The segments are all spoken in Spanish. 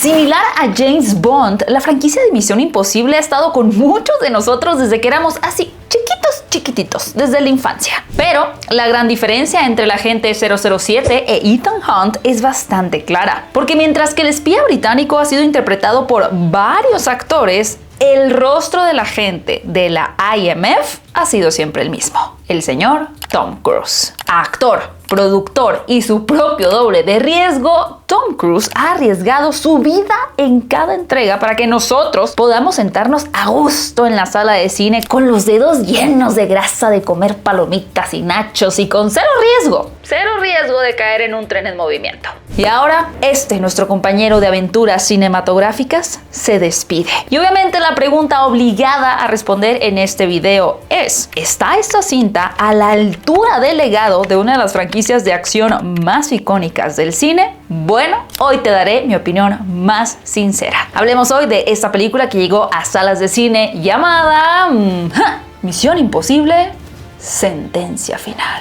Similar a James Bond, la franquicia de Misión Imposible ha estado con muchos de nosotros desde que éramos así chiquititos, desde la infancia. Pero la gran diferencia entre el agente 007 e Ethan Hunt es bastante clara, porque mientras que el espía británico ha sido interpretado por varios actores, el rostro del agente de la IMF ha sido siempre el mismo, el señor Tom Cruise. Actor, productor y su propio doble de riesgo, Tom Cruise ha arriesgado su vida en cada entrega para que nosotros podamos sentarnos a gusto en la sala de cine con los dedos llenos de grasa de comer palomitas y nachos y con cero riesgo de caer en un tren en movimiento. Y ahora, nuestro compañero de aventuras cinematográficas, se despide. Y obviamente la pregunta obligada a responder en este video es: ¿está esta cinta a la altura del legado de una de las franquicias de acción más icónicas del cine? Bueno, hoy te daré mi opinión más sincera. Hablemos hoy de esta película que llegó a salas de cine llamada Misión Imposible: Sentencia Final.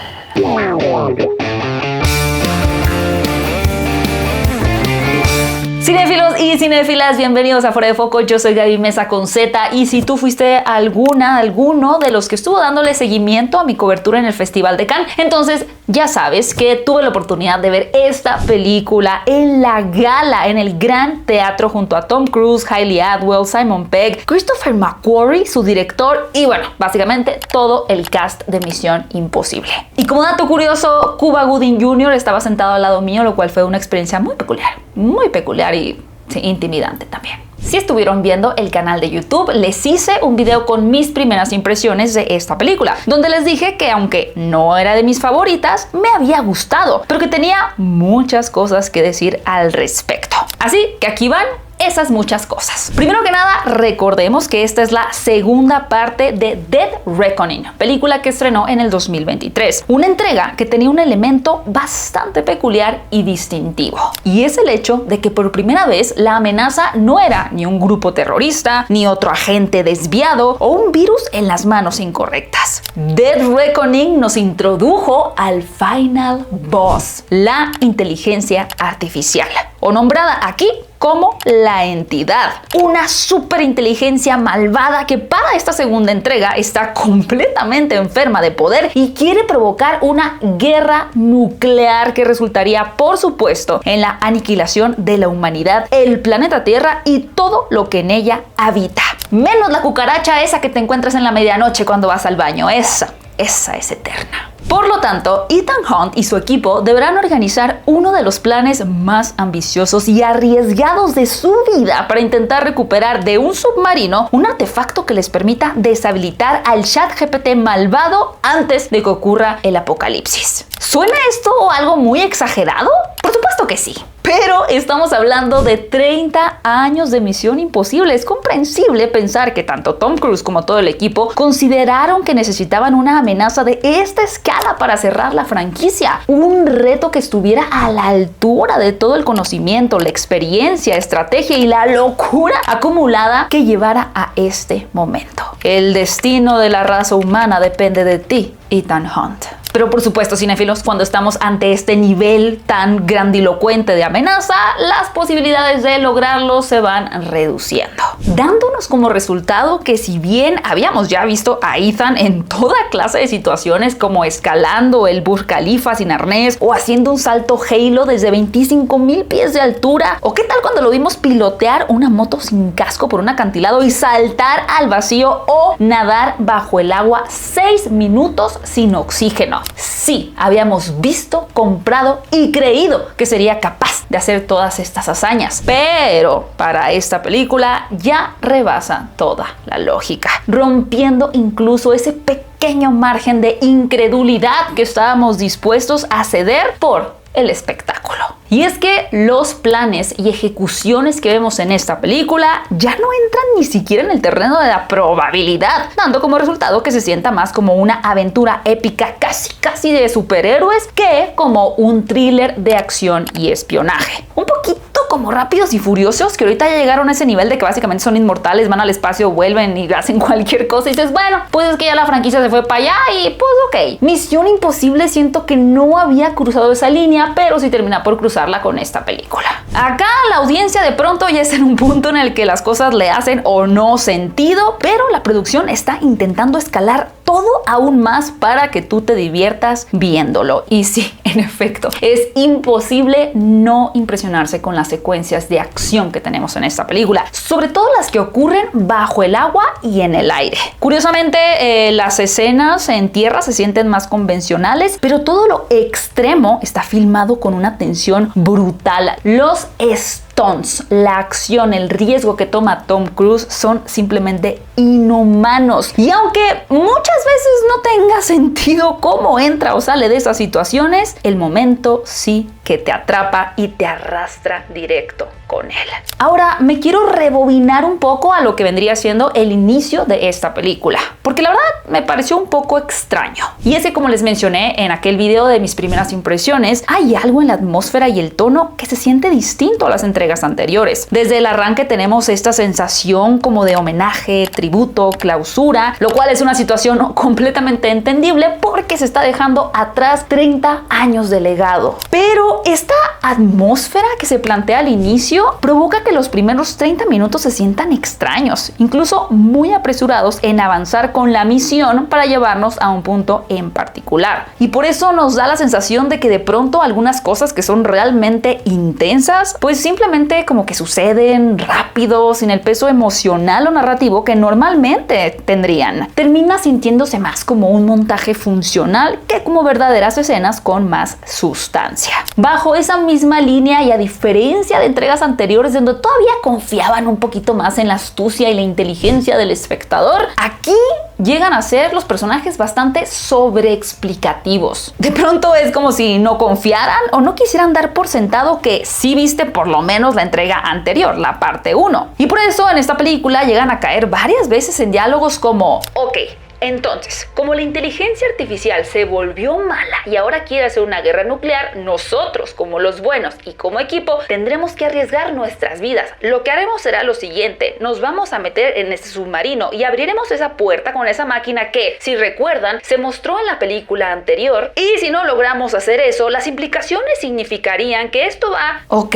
Cinéfilos y cinéfilas, bienvenidos a Fuera de Foco. Yo soy Gaby Mesa con Z, y si tú fuiste alguno de los que estuvo dándole seguimiento a mi cobertura en el Festival de Cannes, entonces ya sabes que tuve la oportunidad de ver esta película en la gala, en el Gran Teatro, junto a Tom Cruise, Hayley Atwell, Simon Pegg, Christopher McQuarrie, su director, y bueno, básicamente todo el cast de Misión Imposible. Y como dato curioso, Cuba Gooding Jr. estaba sentado al lado mío, lo cual fue una experiencia muy peculiar y sí, intimidante también. Si estuvieron viendo el canal de YouTube, les hice un video con mis primeras impresiones de esta película, donde les dije que aunque no era de mis favoritas, me había gustado, pero que tenía muchas cosas que decir al respecto. Así que aquí van esas muchas cosas. Primero que nada, recordemos que esta es la segunda parte de Dead Reckoning, película que estrenó en el 2023. Una entrega que tenía un elemento bastante peculiar y distintivo. Y es el hecho de que por primera vez la amenaza no era ni un grupo terrorista, ni otro agente desviado o un virus en las manos incorrectas. Dead Reckoning nos introdujo al Final Boss, la inteligencia artificial, o nombrada aquí como la Entidad, una superinteligencia malvada que para esta segunda entrega está completamente enferma de poder y quiere provocar una guerra nuclear que resultaría, por supuesto, en la aniquilación de la humanidad, el planeta Tierra y todo lo que en ella habita. Menos la cucaracha esa que te encuentras en la medianoche cuando vas al baño. Esa es eterna. Por lo tanto, Ethan Hunt y su equipo deberán organizar uno de los planes más ambiciosos y arriesgados de su vida para intentar recuperar de un submarino un artefacto que les permita deshabilitar al ChatGPT malvado antes de que ocurra el apocalipsis. ¿Suena esto algo muy exagerado? Por supuesto que sí. Pero estamos hablando de 30 años de Misión Imposible. Es comprensible pensar que tanto Tom Cruise como todo el equipo consideraron que necesitaban una amenaza de esta escala para cerrar la franquicia. Un reto que estuviera a la altura de todo el conocimiento, la experiencia, estrategia y la locura acumulada que llevara a este momento. El destino de la raza humana depende de ti, Ethan Hunt. Pero por supuesto, cinéfilos, cuando estamos ante este nivel tan grandilocuente de amenaza, las posibilidades de lograrlo se van reduciendo, dándonos como resultado que si bien habíamos ya visto a Ethan en toda clase de situaciones, como escalando el Burj Khalifa sin arnés o haciendo un salto Halo desde 25,000 pies de altura, o qué tal cuando lo vimos pilotear una moto sin casco por un acantilado y saltar al vacío o nadar bajo el agua 6 minutos sin oxígeno. Sí, habíamos visto, comprado y creído que sería capaz de hacer todas estas hazañas, pero para esta película ya rebasa toda la lógica, rompiendo incluso ese pequeño margen de incredulidad que estábamos dispuestos a ceder por el espectáculo. Y es que los planes y ejecuciones que vemos en esta película ya no entran ni siquiera en el terreno de la probabilidad, dando como resultado que se sienta más como una aventura épica casi de superhéroes que como un thriller de acción y espionaje. Un poquito como Rápidos y Furiosos, que ahorita ya llegaron a ese nivel de que básicamente son inmortales, van al espacio, vuelven y hacen cualquier cosa y dices, bueno, pues es que ya la franquicia se fue para allá y pues ok. Misión Imposible siento que no había cruzado esa línea, pero sí termina por cruzar usarla con esta película. Acá la audiencia de pronto ya está en un punto en el que las cosas le hacen o no sentido, pero la producción está intentando escalar todo aún más para que tú te diviertas viéndolo. Y sí, en efecto, es imposible no impresionarse con las secuencias de acción que tenemos en esta película, sobre todo las que ocurren bajo el agua y en el aire. Curiosamente, las escenas en tierra se sienten más convencionales, pero todo lo extremo está filmado con una tensión brutal. Los stunts, la acción, el riesgo que toma Tom Cruise son simplemente inhumanos. Y aunque muchas veces no tenga sentido cómo entra o sale de esas situaciones, el momento sí que te atrapa y te arrastra directo con él. Ahora me quiero rebobinar un poco a lo que vendría siendo el inicio de esta película, porque la verdad me pareció un poco extraño. Y es que, como les mencioné en aquel video de mis primeras impresiones, hay algo en la atmósfera y el tono que se siente distinto a las entregas anteriores. Desde el arranque tenemos esta sensación como de homenaje, tributo, clausura, lo cual es una situación completamente entendible porque se está dejando atrás 30 años de legado. Pero esta atmósfera que se plantea al inicio provoca que los primeros 30 minutos se sientan extraños, incluso muy apresurados en avanzar con la misión para llevarnos a un punto en particular. Y por eso nos da la sensación de que de pronto algunas cosas que son realmente intensas, pues simplemente como que suceden rápido, sin el peso emocional o narrativo que normalmente tendrían. Termina sintiéndose más como un montaje funcional que como verdaderas escenas con más sustancia. Bajo esa misma línea y a diferencia de entregas anteriores donde todavía confiaban un poquito más en la astucia y la inteligencia del espectador, aquí llegan a ser los personajes bastante sobreexplicativos. De pronto es como si no confiaran o no quisieran dar por sentado que sí viste por lo menos la entrega anterior, la parte 1. Y por eso en esta película llegan a caer varias veces en diálogos como: ok, entonces, como la inteligencia artificial se volvió mala y ahora quiere hacer una guerra nuclear, nosotros, como los buenos y como equipo, tendremos que arriesgar nuestras vidas. Lo que haremos será lo siguiente: nos vamos a meter en este submarino y abriremos esa puerta con esa máquina que, si recuerdan, se mostró en la película anterior. Y si no logramos hacer eso, las implicaciones significarían que esto va... Ok,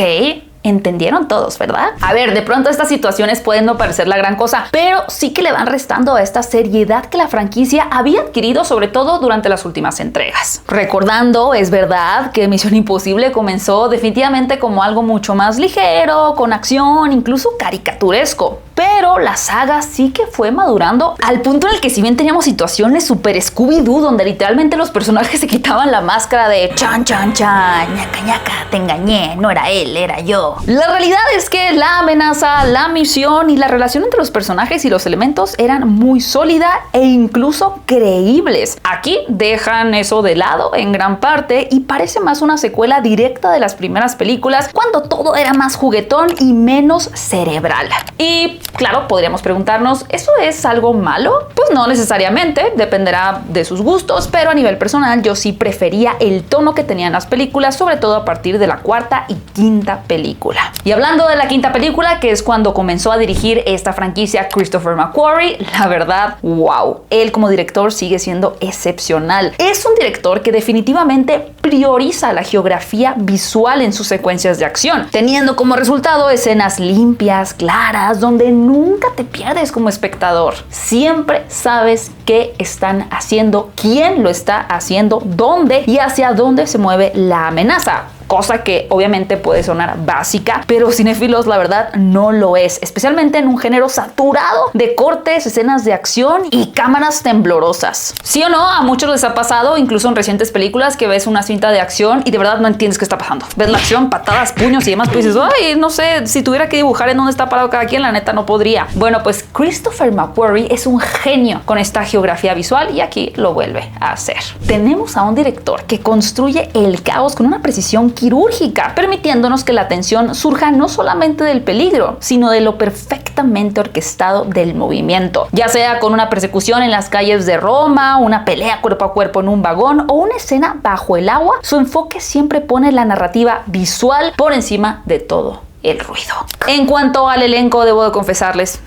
entendieron todos, ¿verdad? A ver, de pronto estas situaciones pueden no parecer la gran cosa, pero sí que le van restando a esta seriedad que la franquicia había adquirido, sobre todo durante las últimas entregas. Recordando, es verdad que Misión Imposible comenzó definitivamente como algo mucho más ligero, con acción, incluso caricaturesco. Pero la saga sí que fue madurando al punto en el que, si bien teníamos situaciones super Scooby-Doo donde literalmente los personajes se quitaban la máscara de chan chan chan, ñaca ñaca, te engañé, no era él, era yo. La realidad es que la amenaza, la misión y la relación entre los personajes y los elementos eran muy sólida e incluso creíbles. Aquí dejan eso de lado en gran parte y parece más una secuela directa de las primeras películas, cuando todo era más juguetón y menos cerebral. Y claro, podríamos preguntarnos, ¿eso es algo malo? Pues no necesariamente, dependerá de sus gustos, pero a nivel personal yo sí prefería el tono que tenían las películas, sobre todo a partir de la cuarta y quinta película. Y hablando de la quinta película, que es cuando comenzó a dirigir esta franquicia Christopher McQuarrie, la verdad, wow, él como director sigue siendo excepcional. Es un director que definitivamente prioriza la geografía visual en sus secuencias de acción, teniendo como resultado escenas limpias, claras, donde nunca te pierdes como espectador. Siempre sabes qué están haciendo, quién lo está haciendo, dónde y hacia dónde se mueve la amenaza. Cosa que obviamente puede sonar básica, pero cinéfilos, la verdad, no lo es, especialmente en un género saturado de cortes, escenas de acción y cámaras temblorosas. ¿Sí o no? A muchos les ha pasado, incluso en recientes películas, que ves una cinta de acción y de verdad no entiendes qué está pasando. Ves la acción, patadas, puños y demás, pues dices, ay, no sé, si tuviera que dibujar en dónde está parado cada quien, la neta no podría. Bueno, pues Christopher McQuarrie es un genio con esta geografía visual y aquí lo vuelve a hacer. Tenemos a un director que construye el caos con una precisión quirúrgica, permitiéndonos que la atención surja no solamente del peligro, sino de lo perfectamente orquestado del movimiento, ya sea con una persecución en las calles de Roma, una pelea cuerpo a cuerpo en un vagón o una escena bajo el agua. Su enfoque siempre pone la narrativa visual por encima de todo el ruido. En cuanto al elenco, debo de confesarles,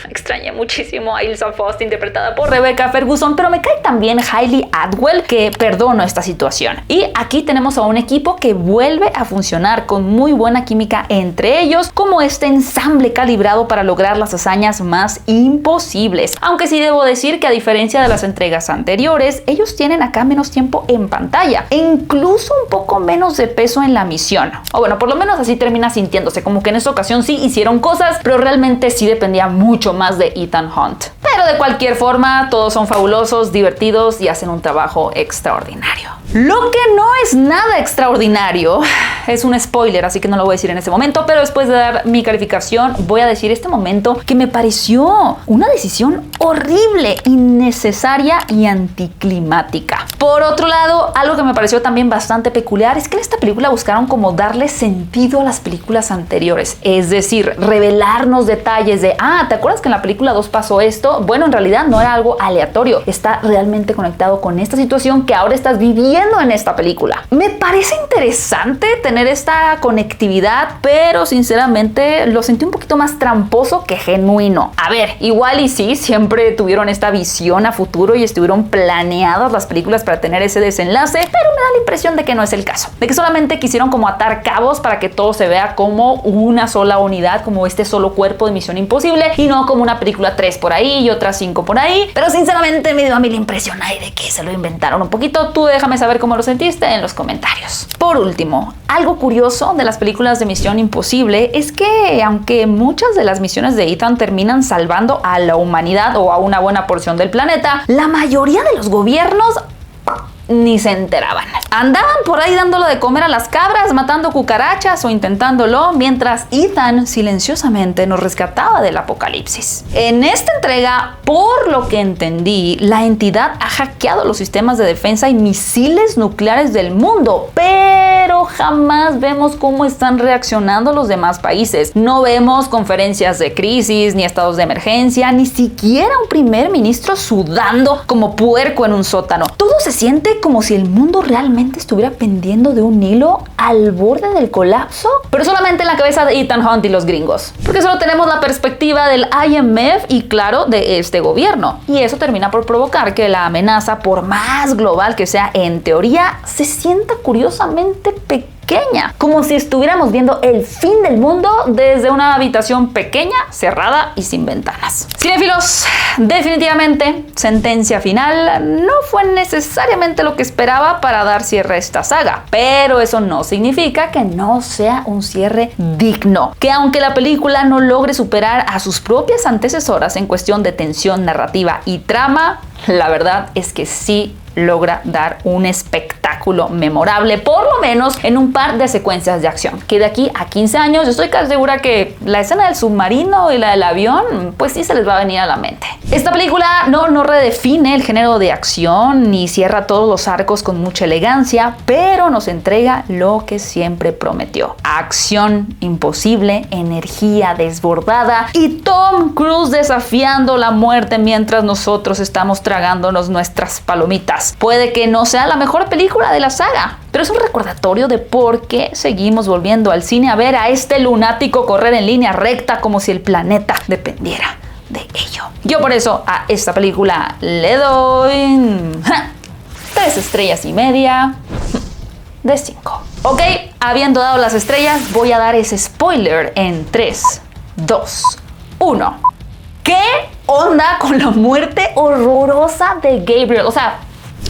Extrañé muchísimo a Ilsa Faust interpretada por Rebecca Ferguson, pero me cae también Hayley Atwell, que perdono esta situación. Y aquí tenemos a un equipo que vuelve a funcionar con muy buena química entre ellos, como este ensamble calibrado para lograr las hazañas más imposibles. Aunque sí debo decir que a diferencia de las entregas anteriores, ellos tienen acá menos tiempo en pantalla e incluso un poco menos de peso en la misión. O bueno, por lo menos así termina sintiéndose, como que en esta ocasión sí hicieron cosas, pero realmente sí dependía mucho más de Ethan Hunt. Pero de cualquier forma, todos son fabulosos, divertidos y hacen un trabajo extraordinario. Lo que no es nada extraordinario es un spoiler, así que no lo voy a decir en este momento, pero después de dar mi calificación voy a decir este momento que me pareció una decisión horrible, innecesaria y anticlimática. Por otro lado, algo que me pareció también bastante peculiar es que en esta película buscaron como darle sentido a las películas anteriores, es decir, revelarnos detalles de, ¿te acuerdas que en la película 2 pasó esto? Bueno, en realidad no era algo aleatorio, está realmente conectado con esta situación que ahora estás viviendo en esta película. Me parece interesante tener esta conectividad, pero sinceramente lo sentí un poquito más tramposo que genuino. A ver, igual y sí, siempre tuvieron esta visión a futuro y estuvieron planeadas las películas para tener ese desenlace, pero me da la impresión de que no es el caso, de que solamente quisieron como atar cabos para que todo se vea como una sola unidad, como este solo cuerpo de Misión Imposible y no como una película 3 por ahí y otra 5 por ahí. Pero sinceramente me dio a mí la impresión ahí de que se lo inventaron un poquito. Tú déjame saber cómo lo sentiste en los comentarios. Por último, algo curioso de las películas de Misión Imposible es que aunque muchas de las misiones de Ethan terminan salvando a la humanidad o a una buena porción del planeta, la mayoría de los gobiernos ni se enteraban. Andaban por ahí dándolo de comer a las cabras, matando cucarachas o intentándolo, mientras Ethan silenciosamente nos rescataba del apocalipsis. En esta entrega, por lo que entendí, la entidad ha hackeado los sistemas de defensa y misiles nucleares del mundo, pero jamás vemos cómo están reaccionando los demás países. No vemos conferencias de crisis, ni estados de emergencia, ni siquiera un primer ministro sudando como puerco en un sótano. Todo se siente como si el mundo realmente estuviera pendiendo de un hilo al borde del colapso, pero solamente en la cabeza de Ethan Hunt y los gringos, porque solo tenemos la perspectiva del IMF y claro, de este gobierno, y eso termina por provocar que la amenaza, por más global que sea en teoría, se sienta curiosamente pequeña, como si estuviéramos viendo el fin del mundo desde una habitación pequeña, cerrada y sin ventanas. Cinéfilos, definitivamente, sentencia final no fue necesariamente lo que esperaba para dar cierre a esta saga, pero eso no significa que no sea un cierre digno, que aunque la película no logre superar a sus propias antecesoras en cuestión de tensión narrativa y trama, la verdad es que sí logra dar un espectáculo memorable, por lo menos en un par de secuencias de acción, que de aquí a 15 años yo estoy casi segura que la escena del submarino y la del avión pues sí se les va a venir a la mente. Esta película no redefine el género de acción ni cierra todos los arcos con mucha elegancia, pero nos entrega lo que siempre prometió: acción imposible, energía desbordada y Tom Cruise desafiando la muerte mientras nosotros estamos tragándonos nuestras palomitas. Puede que no sea la mejor película de la saga, pero es un recordatorio de por qué seguimos volviendo al cine a ver a este lunático correr en línea recta como si el planeta dependiera de ello. Yo por eso a esta película le doy 3 estrellas y media de 5. Ok, habiendo dado las estrellas, voy a dar ese spoiler en 3, 2, 1. ¿Qué onda con la muerte horrorosa de Gabriel? O sea,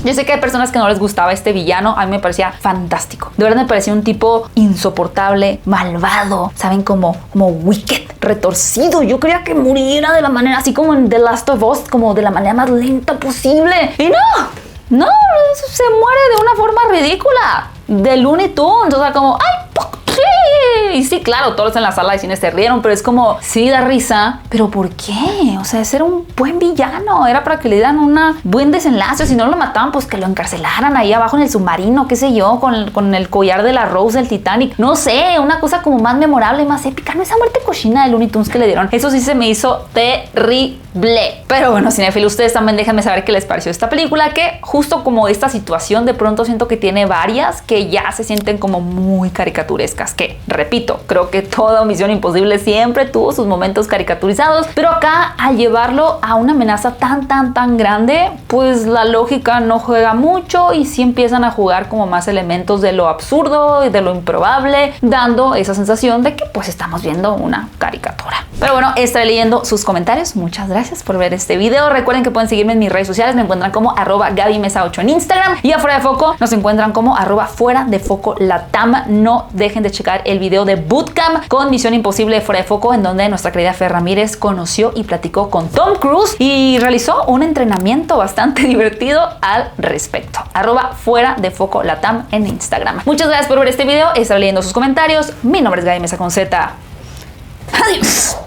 yo sé que hay personas que no les gustaba este villano, a mí me parecía fantástico. De verdad me parecía un tipo insoportable, malvado, ¿saben? Como wicked, retorcido. Yo quería que muriera de la manera, así como en The Last of Us, como de la manera más lenta posible. Y no, se muere de una forma ridícula. De Looney Tunes, o sea, como, ¡ay! Y sí, claro, todos en la sala de cine se rieron, pero es como, sí da risa, pero ¿por qué? O sea, ese era un buen villano, era para que le dieran un buen desenlace. Si no lo mataban, pues que lo encarcelaran ahí abajo en el submarino, qué sé yo, con el collar de la Rose del Titanic. No sé, una cosa como más memorable y más épica. No esa muerte cochina de Looney Tunes que le dieron. Eso sí se me hizo terrible. Pero bueno, cinéfilos, ustedes también déjenme saber qué les pareció esta película, que justo como esta situación de pronto siento que tiene varias que ya se sienten como muy caricaturescas, que repito, repito, creo que toda Misión Imposible siempre tuvo sus momentos caricaturizados, pero acá al llevarlo a una amenaza tan grande, pues la lógica no juega mucho y sí empiezan a jugar como más elementos de lo absurdo y de lo improbable, dando esa sensación de que pues estamos viendo una caricatura. Pero bueno, estaré leyendo sus comentarios. Muchas gracias por ver este video. Recuerden que pueden seguirme en mis redes sociales. Me encuentran como @GabyMesa8 en Instagram, y a Fuera de Foco nos encuentran como @Fuera de Foco Latam. No dejen de checar el video de Bootcamp con Misión Imposible de Fuera de Foco, en donde nuestra querida Fer Ramírez conoció y platicó con Tom Cruise y realizó un entrenamiento bastante divertido al respecto. @Fuera de Foco Latam en Instagram. Muchas gracias por ver este video. Estaré leyendo sus comentarios. Mi nombre es Gaby Mesa con Z. Adiós.